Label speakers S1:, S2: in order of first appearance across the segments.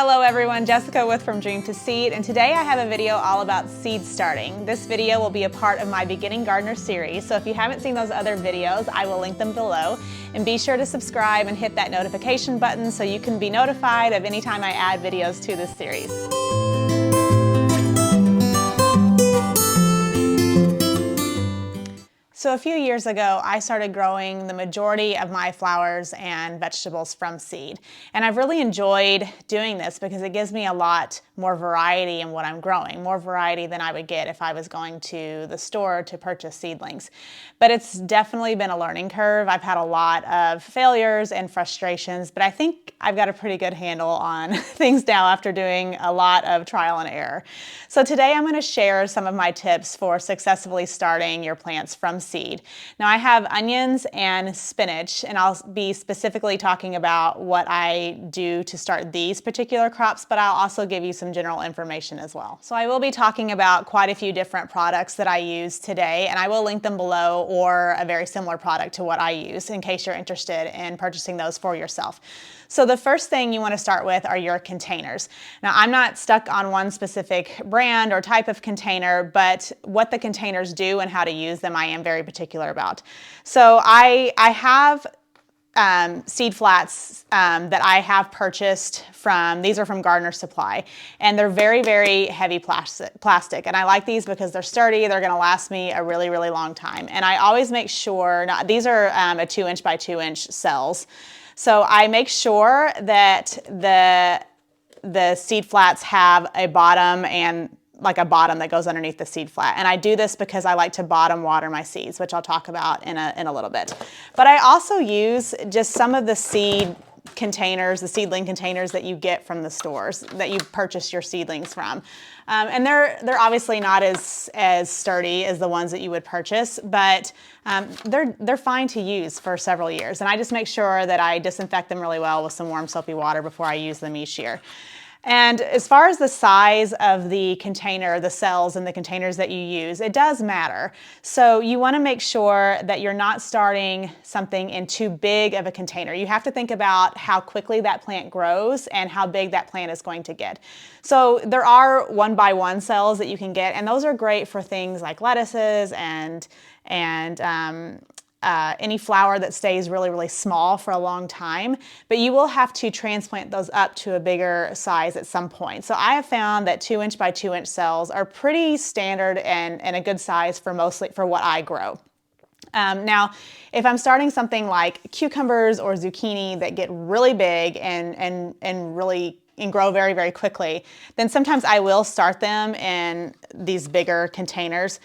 S1: Hello everyone, Jessica with From Dream to Seed, and today I have a video all about seed starting. This video will be a part of my Beginning Gardener series, so if you haven't seen those other videos, I will link them below. And be sure to subscribe and hit that notification button so you can be notified of any time I add videos to this series. So a few years ago, I started growing the majority of my flowers and vegetables from seed. And I've really enjoyed doing this because it gives me a lot more variety in what I'm growing, more variety than I would get if I was going to the store to purchase seedlings. But it's definitely been a learning curve. I've had a lot of failures and frustrations, but I think I've got a pretty good handle on things now after doing a lot of trial and error. So today I'm going to share some of my tips for successfully starting your plants from seed. Now I have onions and spinach, and I'll be specifically talking about what I do to start these particular crops, but I'll also give you some general information as well. So I will be talking about quite a few different products that I use today, and I will link them below, or a very similar product to what I use in case you're interested in purchasing those for yourself. So the first thing you want to start with are your containers. Now I'm not stuck on one specific brand or type of container, but what the containers do and how to use them I am very particular about. So I have seed flats that I have purchased from, these are from Gardener Supply, and they're very, very heavy plastic. And I like these because they're sturdy, they're gonna last me a really, really long time. And I always make sure, now, these are a 2-inch by 2-inch cells. So I make sure that the seed flats have a bottom and like a bottom that goes underneath the seed flat. And I do this because I like to bottom water my seeds, which I'll talk about in a little bit. But I also use just some of the seed containers, the seedling containers that you get from the stores that you purchase your seedlings from. And they're obviously not as sturdy as the ones that you would purchase, but they're fine to use for several years. And I just make sure that I disinfect them really well with some warm soapy water before I use them each year. And as far as the size of the container, the cells and the containers that you use, it does matter. So you want to make sure that you're not starting something in too big of a container. You have to think about how quickly that plant grows and how big that plant is going to get. So there are 1-by-1 cells that you can get, and those are great for things like lettuces and any flower that stays really, really small for a long time, but you will have to transplant those up to a bigger size at some point. So I have found that 2-inch by 2-inch cells are pretty standard and a good size for what I grow. Now, if I'm starting something like cucumbers or zucchini that get really big and grow very, very quickly, then sometimes I will start them in these bigger containers.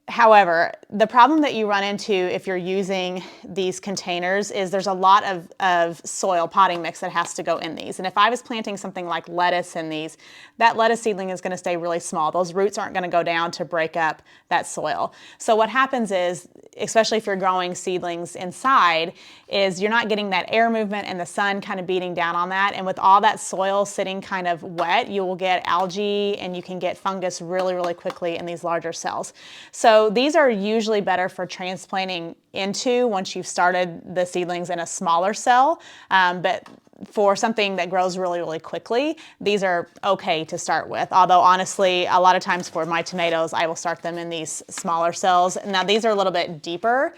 S1: However, the problem that you run into if you're using these containers is there's a lot of soil potting mix that has to go in these. And if I was planting something like lettuce in these, that lettuce seedling is going to stay really small. Those roots aren't going to go down to break up that soil. So what happens is, especially if you're growing seedlings inside, is you're not getting that air movement and the sun kind of beating down on that. And with all that soil sitting kind of wet, you will get algae and you can get fungus really, really quickly in these larger cells. So these are usually better for transplanting into once you've started the seedlings in a smaller cell, but for something that grows really, really quickly, these are okay to start with. Although honestly, a lot of times for my tomatoes, I will start them in these smaller cells. Now these are a little bit deeper.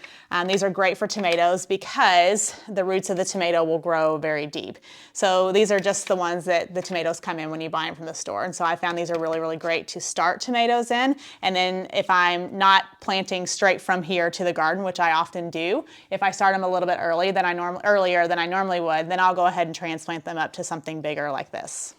S1: These are great for tomatoes because the roots of the tomato will grow very deep. So these are just the ones that the tomatoes come in when you buy them from the store. And so I found these are really, really great to start tomatoes in. And then if I'm not planting straight from here to the garden, which I often do, if I start them a little bit earlier than I normally would, then I'll go ahead and transplant them up to something bigger like this.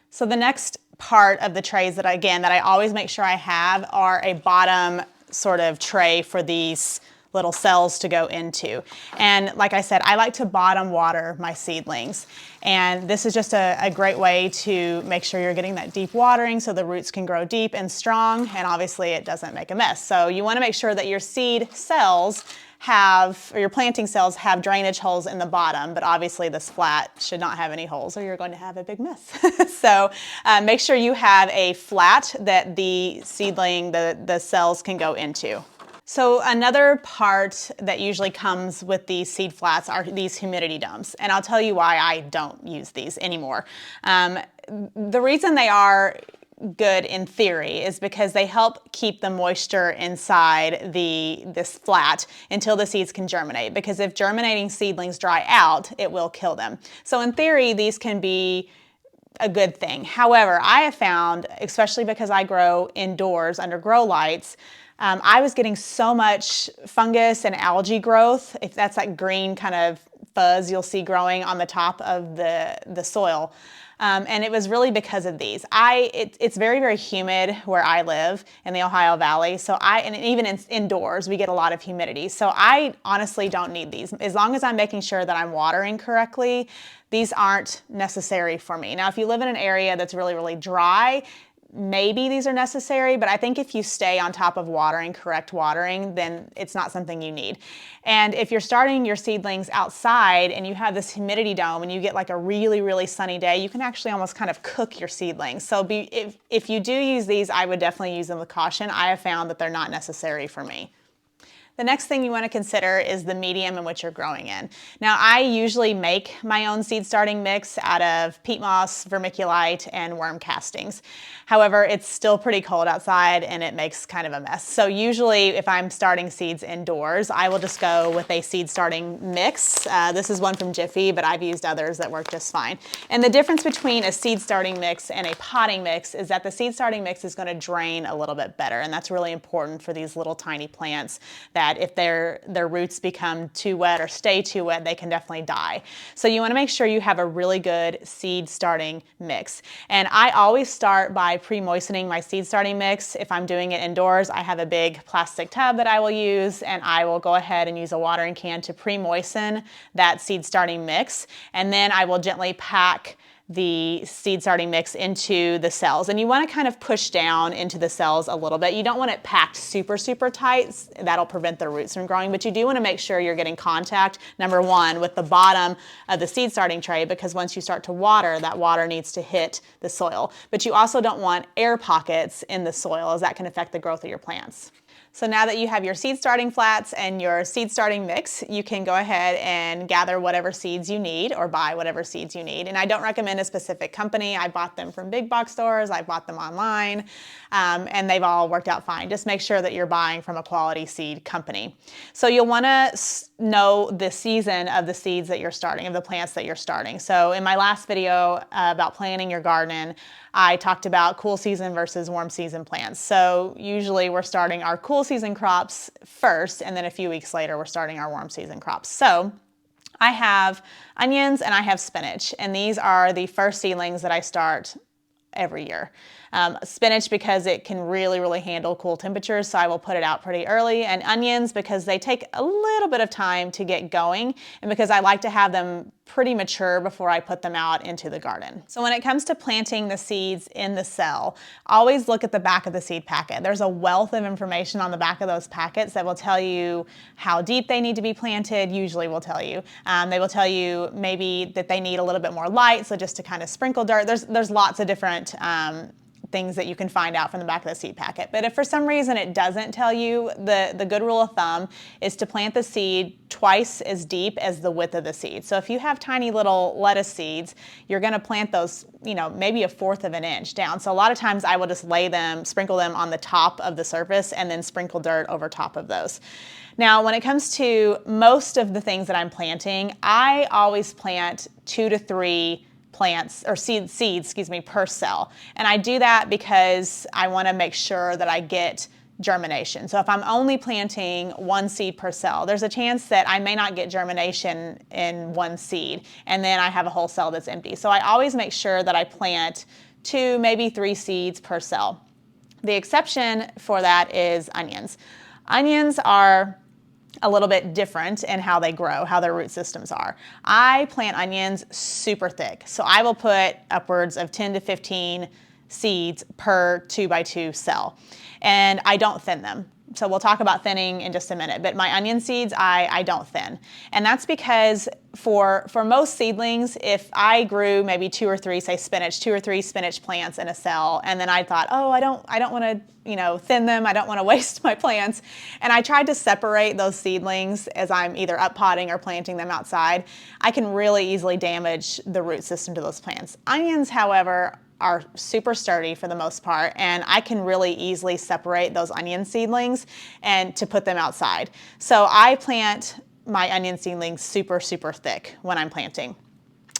S1: So the next part of the trays that I always make sure I have are a bottom sort of tray for these little cells to go into. And like I said, I like to bottom water my seedlings. And this is just a great way to make sure you're getting that deep watering so the roots can grow deep and strong, and obviously it doesn't make a mess. So you want to make sure that your seed cells or your planting cells have drainage holes in the bottom, but obviously this flat should not have any holes or you're going to have a big mess. So make sure you have a flat that the seedling, the cells can go into. So another part that usually comes with these seed flats are these humidity dumps. And I'll tell you why I don't use these anymore. The reason they are good in theory is because they help keep the moisture inside this flat until the seeds can germinate. Because if germinating seedlings dry out, it will kill them. So in theory, these can be a good thing. However, I have found, especially because I grow indoors under grow lights, I was getting so much fungus and algae growth, if that's that green kind of fuzz you'll see growing on the top of the soil. And it was really because of these. It's very, very humid where I live in the Ohio Valley. And even indoors, we get a lot of humidity. So I honestly don't need these. As long as I'm making sure that I'm watering correctly, these aren't necessary for me. Now, if you live in an area that's really, really dry, maybe these are necessary, but I think if you stay on top of watering, correct watering, then it's not something you need. And if you're starting your seedlings outside and you have this humidity dome and you get like a really, really sunny day, you can actually almost kind of cook your seedlings. So if you do use these, I would definitely use them with caution. I have found that they're not necessary for me. The next thing you want to consider is the medium in which you're growing in. Now, I usually make my own seed starting mix out of peat moss, vermiculite, and worm castings. However, it's still pretty cold outside and it makes kind of a mess. So usually if I'm starting seeds indoors, I will just go with a seed starting mix. This is one from Jiffy, but I've used others that work just fine. And the difference between a seed starting mix and a potting mix is that the seed starting mix is going to drain a little bit better. And that's really important for these little tiny plants that if their roots become too wet or stay too wet, they can definitely die. So you want to make sure you have a really good seed starting mix. And I always start by pre-moistening my seed starting mix. If I'm doing it indoors, I have a big plastic tub that I will use, and I will go ahead and use a watering can to pre-moisten that seed starting mix. And then I will gently pack the seed starting mix into the cells. And you want to kind of push down into the cells a little bit. You don't want it packed super, super tight. That'll prevent the roots from growing, but you do want to make sure you're getting contact, number one, with the bottom of the seed starting tray, because once you start to water, that water needs to hit the soil. But you also don't want air pockets in the soil, as that can affect the growth of your plants. So now that you have your seed starting flats and your seed starting mix, you can go ahead and gather whatever seeds you need or buy whatever seeds you need. And I don't recommend a specific company. I bought them from big box stores, I bought them online, and they've all worked out fine. Just make sure that you're buying from a quality seed company. So you'll want to know the season of the seeds that you're starting, of the plants that you're starting. So in my last video about planting your garden, I talked about cool season versus warm season plants. So usually we're starting our cool season crops first, and then a few weeks later we're starting our warm season crops. So I have onions and I have spinach, and these are the first seedlings that I start every year. Spinach because it can really, really handle cool temperatures, so I will put it out pretty early. And onions because they take a little bit of time to get going, and because I like to have them pretty mature before I put them out into the garden. So when it comes to planting the seeds in the cell, always look at the back of the seed packet. There's a wealth of information on the back of those packets that will tell you how deep they need to be planted, usually will tell you. They will tell you maybe that they need a little bit more light, so just to kind of sprinkle dirt. There's lots of different things that you can find out from the back of the seed packet. But if for some reason it doesn't tell you, the good rule of thumb is to plant the seed twice as deep as the width of the seed. So if you have tiny little lettuce seeds, you're going to plant those, maybe 1/4 of an inch down. So a lot of times I will just sprinkle them on the top of the surface and then sprinkle dirt over top of those. Now, when it comes to most of the things that I'm planting, I always plant 2 to 3 plants or seeds per cell. And I do that because I want to make sure that I get germination. So if I'm only planting 1 seed per cell, there's a chance that I may not get germination in 1 seed, and then I have a whole cell that's empty. So I always make sure that I plant 2, maybe 3 seeds per cell. The exception for that is onions. Onions are a little bit different in how they grow, how their root systems are. I plant onions super thick, so I will put upwards of 10 to 15 seeds per 2x2 cell, and I don't thin them. So we'll talk about thinning in just a minute, but my onion seeds, I don't thin. And that's because for most seedlings, if I grew maybe 2 or 3, say spinach, 2 or 3 spinach plants in a cell, and then I thought, oh, I don't want to, thin them. I don't want to waste my plants. And I tried to separate those seedlings as I'm either up potting or planting them outside. I can really easily damage the root system to those plants. Onions, however, are super sturdy for the most part, and I can really easily separate those onion seedlings and to put them outside. So I plant my onion seedlings super, super thick when I'm planting.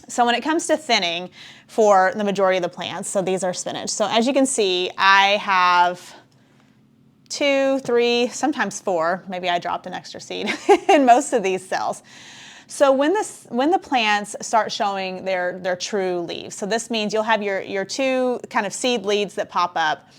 S1: So when it comes to thinning for the majority of the plants, so these are spinach. So as you can see, I have 2, 3, sometimes 4, maybe I dropped an extra seed in most of these cells. So when the plants start showing their true leaves, so this means you'll have your 2 kind of seed leads that pop up,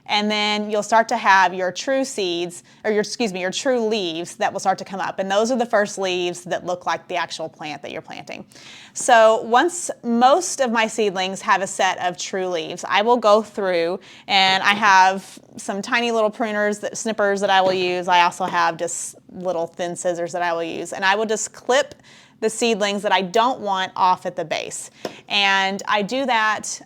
S1: and then you'll start to have your true seeds, or your true leaves that will start to come up. And those are the first leaves that look like the actual plant that you're planting. So once most of my seedlings have a set of true leaves, I will go through, and I have some tiny little snippers that I will use. I also have just little thin scissors that I will use. And I will just clip the seedlings that I don't want off at the base. And I do that,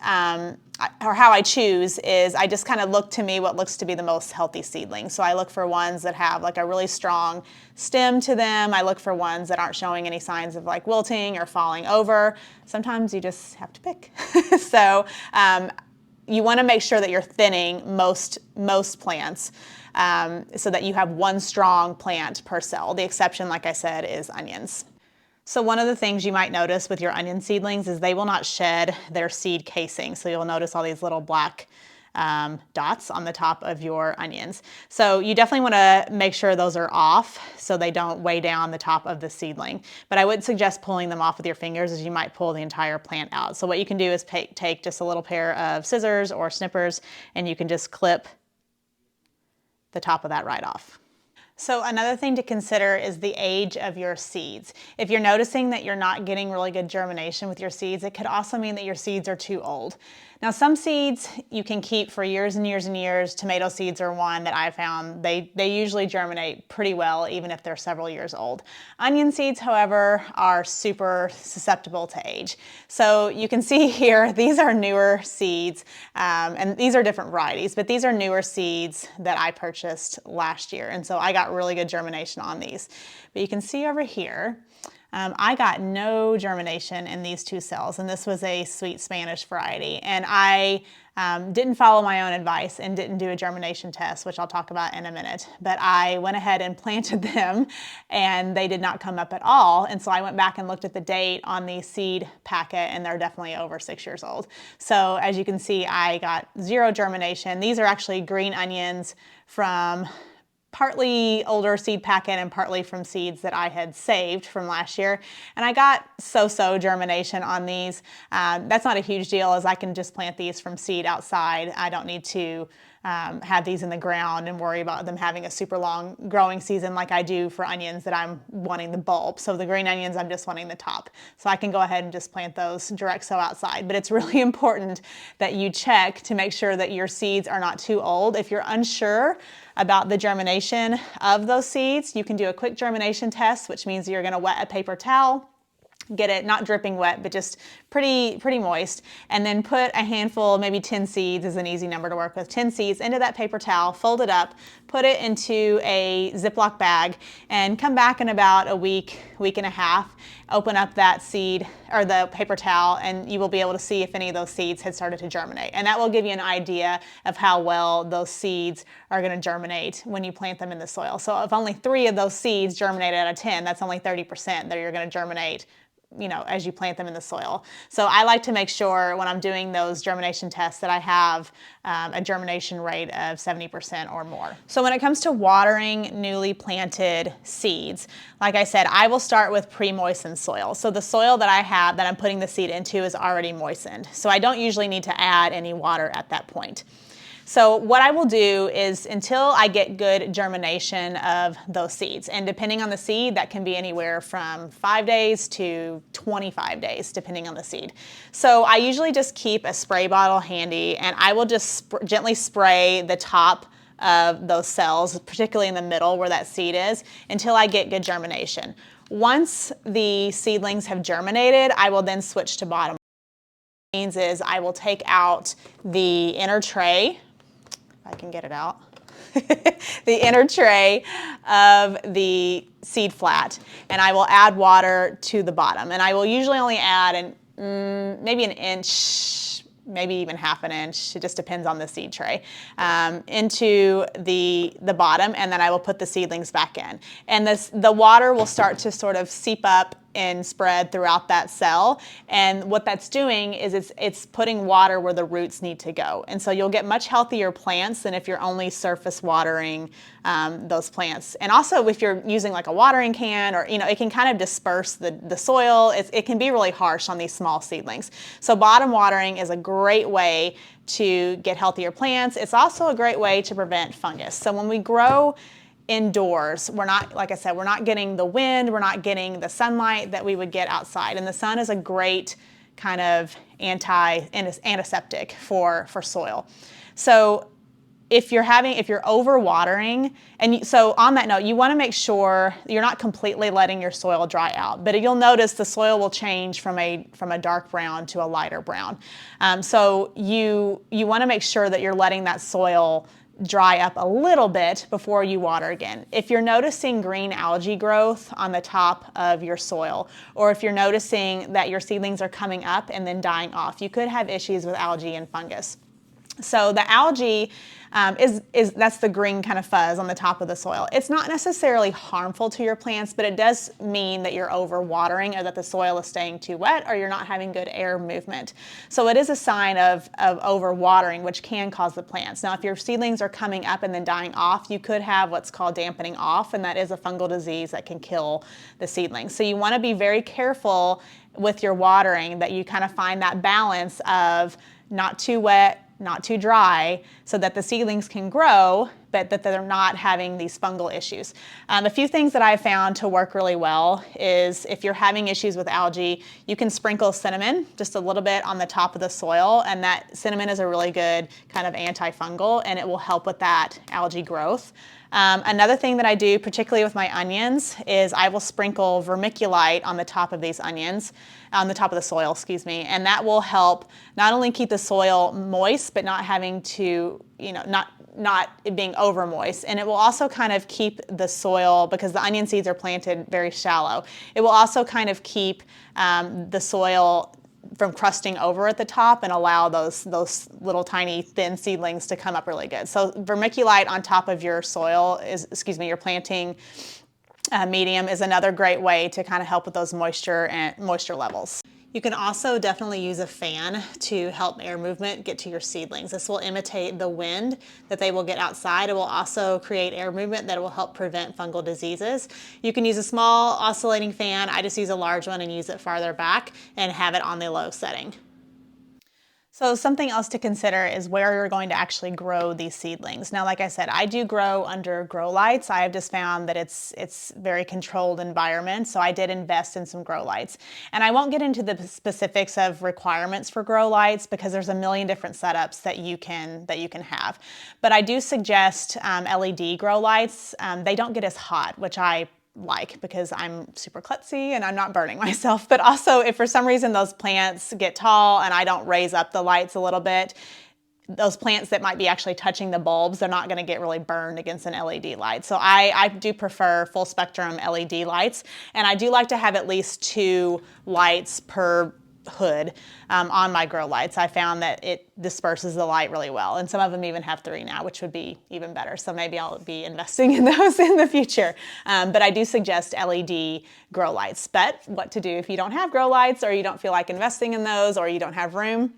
S1: or how I choose is I just kind of look to me what looks to be the most healthy seedling. So I look for ones that have like a really strong stem to them. I look for ones that aren't showing any signs of like wilting or falling over. Sometimes you just have to pick. So you want to make sure that you're thinning most plants so that you have one strong plant per cell. The exception, like I said, is onions. So one of the things you might notice with your onion seedlings is they will not shed their seed casing. So you'll notice all these little black dots on the top of your onions. So you definitely want to make sure those are off so they don't weigh down the top of the seedling. But I would suggest pulling them off with your fingers, as you might pull the entire plant out. So what you can do is take just a little pair of scissors or snippers, and you can just clip the top of that right off. So another thing to consider is the age of your seeds. If you're noticing that you're not getting really good germination with your seeds, it could also mean that your seeds are too old. Now, some seeds you can keep for years and years and years. Tomato seeds are one that I found. They usually germinate pretty well, even if they're several years old. Onion seeds, however, are super susceptible to age. So you can see here, these are newer seeds, and these are different varieties, but these are newer seeds that I purchased last year. And so I got really good germination on these. But you can see over here, I got no germination in these 2 cells, and this was a sweet Spanish variety. And I didn't follow my own advice and didn't do a germination test, which I'll talk about in a minute. But I went ahead and planted them, and they did not come up at all. And so I went back and looked at the date on the seed packet, and they're definitely over 6 years old. So as you can see, I got 0 germination. These are actually green onions from partly older seed packet and partly from seeds that I had saved from last year. And I got so-so germination on these. That's not a huge deal, as I can just plant these from seed outside. I don't need to have these in the ground and worry about them having a super long growing season like I do for onions that I'm wanting the bulb. So the green onions, I'm just wanting the top. So I can go ahead and just plant those direct sow outside. But it's really important that you check to make sure that your seeds are not too old. If you're unsure about the germination of those seeds, you can do a quick germination test, which means you're going to wet a paper towel, get it not dripping wet, but just pretty moist, and then put a handful, maybe 10 seeds is an easy number to work with, 10 seeds into that paper towel, fold it up, put it into a Ziploc bag, and come back in about a week and a half, open up that seed or the paper towel, and you will be able to see if any of those seeds had started to germinate. And that will give you an idea of how well those seeds are going to germinate when you plant them in the soil. So if only 3 of those seeds germinate out of 10, that's only 30% that you're going to germinate, as you plant them in the soil. So I like to make sure when I'm doing those germination tests that I have a germination rate of 70% or more. So when it comes to watering newly planted seeds, like I said, I will start with pre-moistened soil. So the soil that I have that I'm putting the seed into is already moistened. So I don't usually need to add any water at that point. So what I will do is, until I get good germination of those seeds, and depending on the seed, that can be anywhere from 5 days to 25 days, depending on the seed. So I usually just keep a spray bottle handy, and I will just gently spray the top of those cells, particularly in the middle where that seed is, until I get good germination. Once the seedlings have germinated, I will then switch to bottom. What it means is I will take out the inner tray, if I can get it out, the inner tray of the seed flat, and I will add water to the bottom. And I will usually only add maybe an inch, maybe even half an inch, it just depends on the seed tray, into the bottom, and then I will put the seedlings back in. And the water will start to sort of seep up and spread throughout that cell. And what that's doing is it's putting water where the roots need to go. And so you'll get much healthier plants than if you're only surface watering those plants. And also if you're using like a watering can, or it can kind of disperse the soil. It can be really harsh on these small seedlings. So bottom watering is a great way to get healthier plants. It's also a great way to prevent fungus. So when we grow indoors, we're not, like I said, we're not getting the wind, we're not getting the sunlight that we would get outside. And the sun is a great kind of antiseptic for soil. So if you're overwatering, and so on that note, you want to make sure you're not completely letting your soil dry out. But you'll notice the soil will change from a dark brown to a lighter brown. So you want to make sure that you're letting that soil dry up a little bit before you water again. If you're noticing green algae growth on the top of your soil, or if you're noticing that your seedlings are coming up and then dying off, you could have issues with algae and fungus. So the algae that's the green kind of fuzz on the top of the soil. It's not necessarily harmful to your plants, but it does mean that you're overwatering, or that the soil is staying too wet, or you're not having good air movement. So it is a sign of overwatering, which can cause the plants. Now, if your seedlings are coming up and then dying off, you could have what's called dampening off, and that is a fungal disease that can kill the seedlings. So you want to be very careful with your watering, that you kind of find that balance of not too wet, not too dry, so that the seedlings can grow, but that they're not having these fungal issues. A few things that I've found to work really well is if you're having issues with algae, you can sprinkle cinnamon just a little bit on the top of the soil, and that cinnamon is a really good kind of antifungal, and it will help with that algae growth. Another thing that I do, particularly with my onions, is I will sprinkle vermiculite on the top of these onions, on the top of the soil, excuse me, and that will help not only keep the soil moist, but not having to, not it being over moist. And it will also kind of keep the soil, because the onion seeds are planted very shallow, it will also kind of keep the soil from crusting over at the top and allow those little tiny thin seedlings to come up really good. So vermiculite on top of your soil your planting medium is another great way to kind of help with those moisture levels. You can also definitely use a fan to help air movement get to your seedlings. This will imitate the wind that they will get outside. It will also create air movement that will help prevent fungal diseases. You can use a small oscillating fan. I just use a large one and use it farther back and have it on the low setting. So something else to consider is where you're going to actually grow these seedlings. Now, like I said, I do grow under grow lights. I have just found that it's very controlled environment, so I did invest in some grow lights. And I won't get into the specifics of requirements for grow lights, because there's a million different setups that you can have. But I do suggest LED grow lights. They don't get as hot, which I like, because I'm super klutzy and I'm not burning myself. But also, if for some reason those plants get tall and I don't raise up the lights a little bit, those plants that might be actually touching the bulbs, they're not going to get really burned against an LED light. So I do prefer full spectrum LED lights, and I do like to have at least 2 lights per hood on my grow lights. I found that it disperses the light really well, and some of them even have 3 now, which would be even better. So maybe I'll be investing in those in the future. But I do suggest LED grow lights. But what to do if you don't have grow lights, or you don't feel like investing in those, or you don't have room?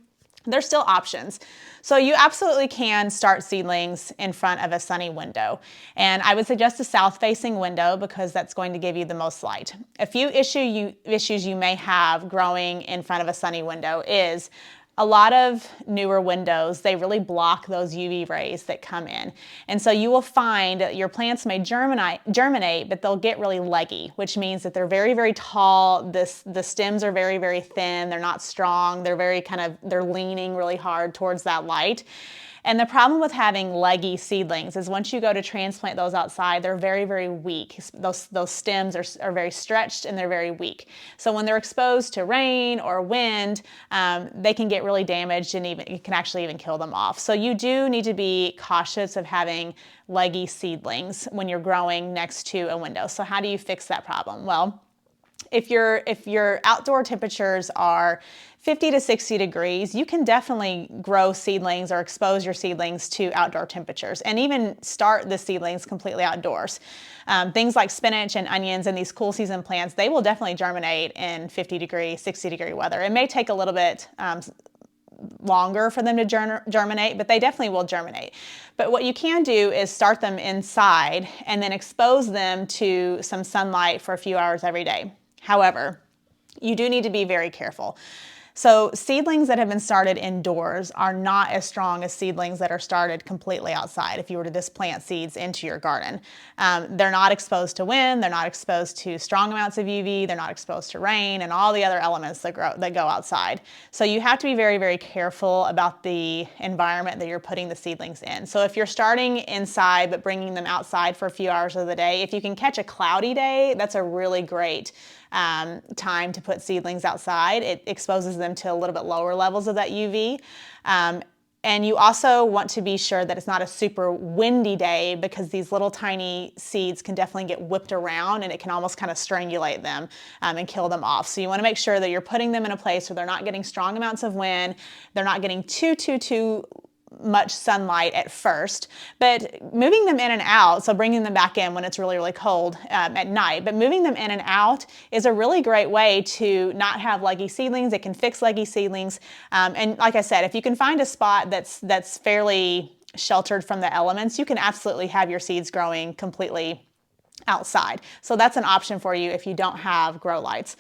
S1: There's still options. So you absolutely can start seedlings in front of a sunny window. And I would suggest a south-facing window, because that's going to give you the most light. A few issues you may have growing in front of a sunny window is a lot of newer windows, they really block those UV rays that come in. And so you will find your plants may germinate, but they'll get really leggy, which means that they're very, very tall. The stems are very, very thin. They're not strong. They're leaning really hard towards that light. And the problem with having leggy seedlings is once you go to transplant those outside, they're very, very weak. Those stems are very stretched and they're very weak. So when they're exposed to rain or wind, they can get really damaged and it can actually even kill them off. So you do need to be cautious of having leggy seedlings when you're growing next to a window. So how do you fix that problem? Well, if your outdoor temperatures are 50 to 60 degrees, you can definitely grow seedlings or expose your seedlings to outdoor temperatures and even start the seedlings completely outdoors. Things like spinach and onions and these cool season plants, they will definitely germinate in 50 degree, 60 degree weather. It may take a little bit longer for them to germinate, but they definitely will germinate. But what you can do is start them inside and then expose them to some sunlight for a few hours every day. However, you do need to be very careful. So seedlings that have been started indoors are not as strong as seedlings that are started completely outside if you were to just plant seeds into your garden. They're not exposed to wind, they're not exposed to strong amounts of UV, they're not exposed to rain and all the other elements that go outside. So you have to be very, very careful about the environment that you're putting the seedlings in. So if you're starting inside but bringing them outside for a few hours of the day, if you can catch a cloudy day, that's a really great time to put seedlings outside. It exposes them to a little bit lower levels of that UV. And you also want to be sure that it's not a super windy day because these little tiny seeds can definitely get whipped around and it can almost kind of strangulate them and kill them off. So you want to make sure that you're putting them in a place where they're not getting strong amounts of wind, they're not getting too much sunlight at first, but moving them in and out, so bringing them back in when it's really, really cold at night, but moving them in and out is a really great way to not have leggy seedlings. It can fix leggy seedlings. And like I said, if you can find a spot that's fairly sheltered from the elements, you can absolutely have your seeds growing completely outside. So that's an option for you if you don't have grow lights.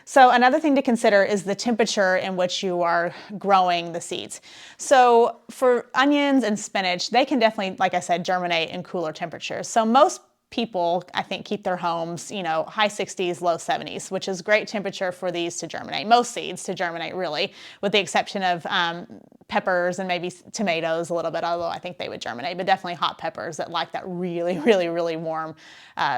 S1: So another thing to consider is the temperature in which you are growing the seeds. So for onions and spinach, they can definitely, like I said, germinate in cooler temperatures. So most people, I think, keep their homes, high 60s, low 70s, which is great temperature for these to germinate. Most seeds to germinate, really, with the exception of peppers and maybe tomatoes a little bit, although I think they would germinate, but definitely hot peppers that like that really, really, really warm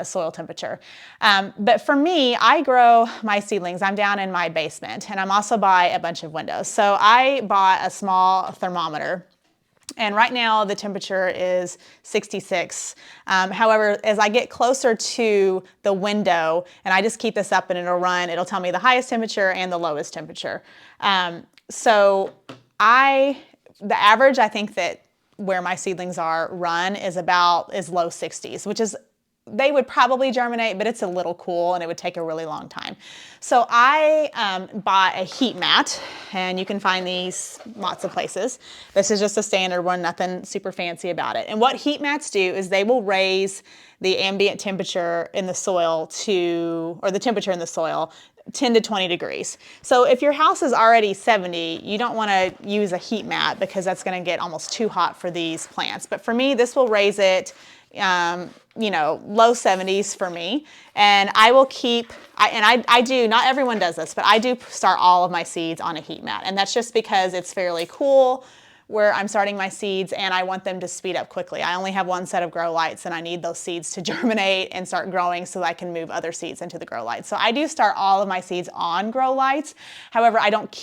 S1: soil temperature. But for me, I grow my seedlings. I'm down in my basement, and I'm also by a bunch of windows. So I bought a small thermometer. And right now the temperature is 66. However, as I get closer to the window, and I just keep this up and it'll tell me the highest temperature and the lowest temperature. So the average, I think that where my seedlings are run is low 60s, which is, they would probably germinate, but it's a little cool and it would take a really long time. So I bought a heat mat, and you can find these lots of places. This is just a standard one, nothing super fancy about it. And what heat mats do is they will raise the ambient temperature in the soil or the temperature in the soil 10 to 20 degrees. So if your house is already 70, you don't want to use a heat mat because that's going to get almost too hot for these plants. But for me, this will raise it low 70s for me. And I will I do, not everyone does this, but I do start all of my seeds on a heat mat. And that's just because it's fairly cool where I'm starting my seeds and I want them to speed up quickly. I only have one set of grow lights and I need those seeds to germinate and start growing so that I can move other seeds into the grow lights. So I do start all of my seeds on grow lights. However, I don't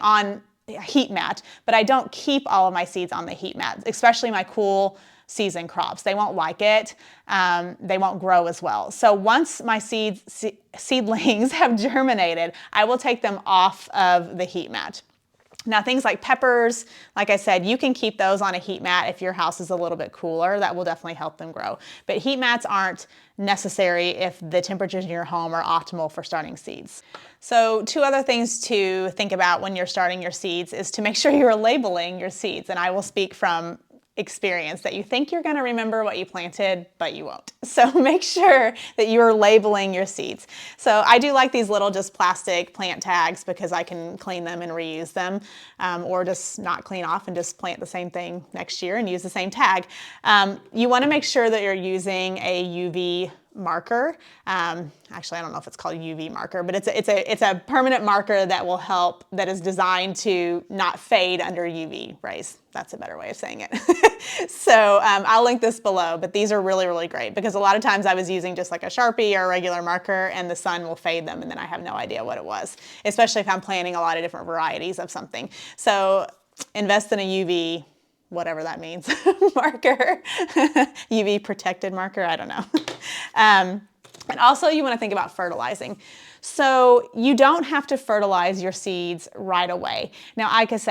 S1: on a heat mat, but I don't keep all of my seeds on the heat mat, especially my cool season crops. They won't like it. They won't grow as well. So once my seedlings have germinated, I will take them off of the heat mat. Now, things like peppers, like I said, you can keep those on a heat mat if your house is a little bit cooler. That will definitely help them grow. But heat mats aren't necessary if the temperatures in your home are optimal for starting seeds. So 2 other things to think about when you're starting your seeds is to make sure you're labeling your seeds. And I will speak from experience that you think you're going to remember what you planted, but you won't. So make sure that you're labeling your seeds. So I do like these little just plastic plant tags because I can clean them and reuse them, or just not clean off and just plant the same thing next year and use the same tag. You want to make sure that you're using a UV marker. Actually, I don't know if it's called UV marker, but it's a permanent marker that will help, that is designed to not fade under UV rays. That's a better way of saying it. So I'll link this below, but these are really, really great because a lot of times I was using just like a Sharpie or a regular marker and the sun will fade them and then I have no idea what it was, especially if I'm planting a lot of different varieties of something. So invest in a UV, whatever that means, marker, UV protected marker, I don't know. And also you want to think about fertilizing. So you don't have to fertilize your seeds right away. Now,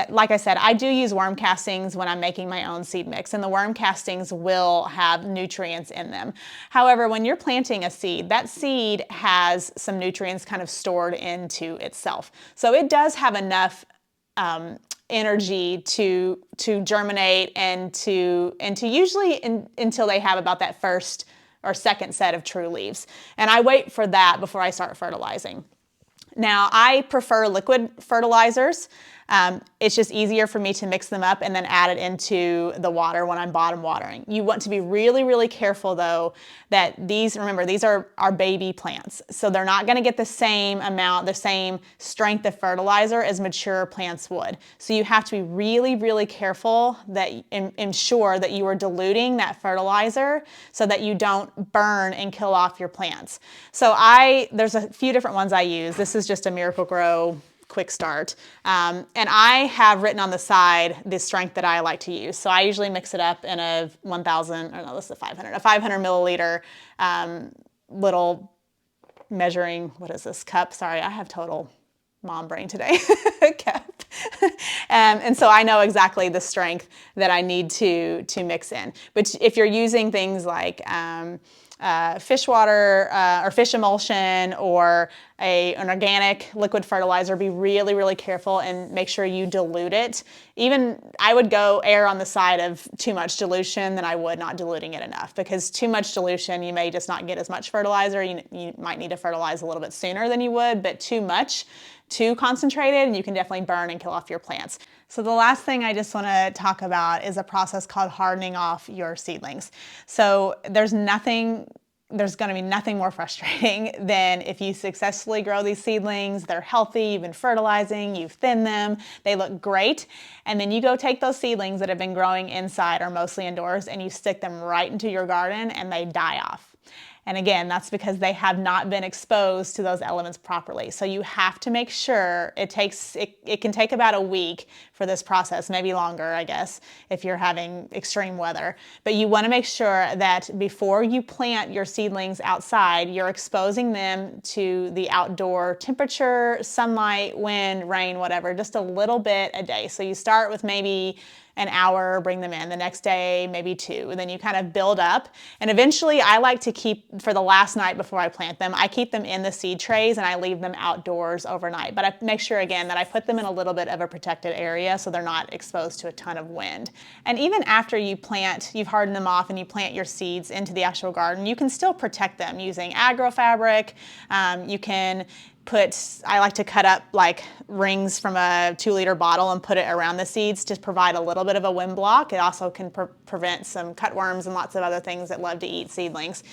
S1: like I said, I do use worm castings when I'm making my own seed mix, and the worm castings will have nutrients in them. However, when you're planting a seed, that seed has some nutrients kind of stored into itself. So it does have enough energy to germinate and to usually until they have about that first or second set of true leaves. And I wait for that before I start fertilizing. Now, I prefer liquid fertilizers. It's just easier for me to mix them up and then add it into the water when I'm bottom watering. You want to be really, really careful though that remember, these are our baby plants. So they're not gonna get the same amount, the same strength of fertilizer as mature plants would. So you have to be really, really careful that ensure that you are diluting that fertilizer so that you don't burn and kill off your plants. So there's a few different ones I use. This is just a Miracle-Gro quick start. And I have written on the side the strength that I like to use. So I usually mix it up in a 1,000, or no, this is a 500 milliliter little measuring, what is this, cup? Sorry, I have total mom brain today. Cup. And so I know exactly the strength that I need to mix in. But if you're using things like fish water or fish emulsion or an organic liquid fertilizer, be really, really careful and make sure you dilute it. Even I would go err on the side of too much dilution than I would not diluting it enough, because too much dilution, you may just not get as much fertilizer. You might need to fertilize a little bit sooner than you would, but too much, too concentrated, and you can definitely burn and kill off your plants. So the last thing I just want to talk about is a process called hardening off your seedlings. So there's going to be nothing more frustrating than if you successfully grow these seedlings, they're healthy, you've been fertilizing, you've thinned them, they look great, and then you go take those seedlings that have been growing inside or mostly indoors and you stick them right into your garden and they die off. And again, that's because they have not been exposed to those elements properly. So you have to make sure it can take about a week for this process, maybe longer, I guess, if you're having extreme weather. But you want to make sure that before you plant your seedlings outside, you're exposing them to the outdoor temperature, sunlight, wind, rain, whatever, just a little bit a day. So you start with maybe an hour, bring them in. The next day, maybe 2, and then you kind of build up. And eventually I like to keep, for the last night before I plant them, I keep them in the seed trays and I leave them outdoors overnight. But I make sure again that I put them in a little bit of a protected area so they're not exposed to a ton of wind. And even after you plant, you've hardened them off and you plant your seeds into the actual garden, you can still protect them using agrofabric. You can I like to cut up like rings from a 2-liter bottle and put it around the seeds to provide a little bit of a wind block. It also can prevent some cutworms and lots of other things that love to eat seedlings,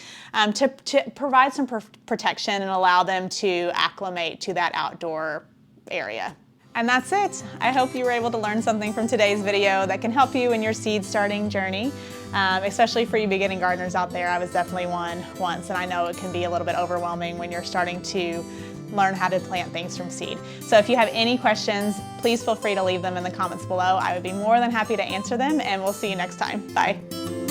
S1: to provide some protection and allow them to acclimate to that outdoor area. And that's it. I hope you were able to learn something from today's video that can help you in your seed starting journey, especially for you beginning gardeners out there. I was definitely one once, and I know it can be a little bit overwhelming when you're starting to learn how to plant things from seed. So if you have any questions, please feel free to leave them in the comments below. I would be more than happy to answer them, and we'll see you next time. Bye.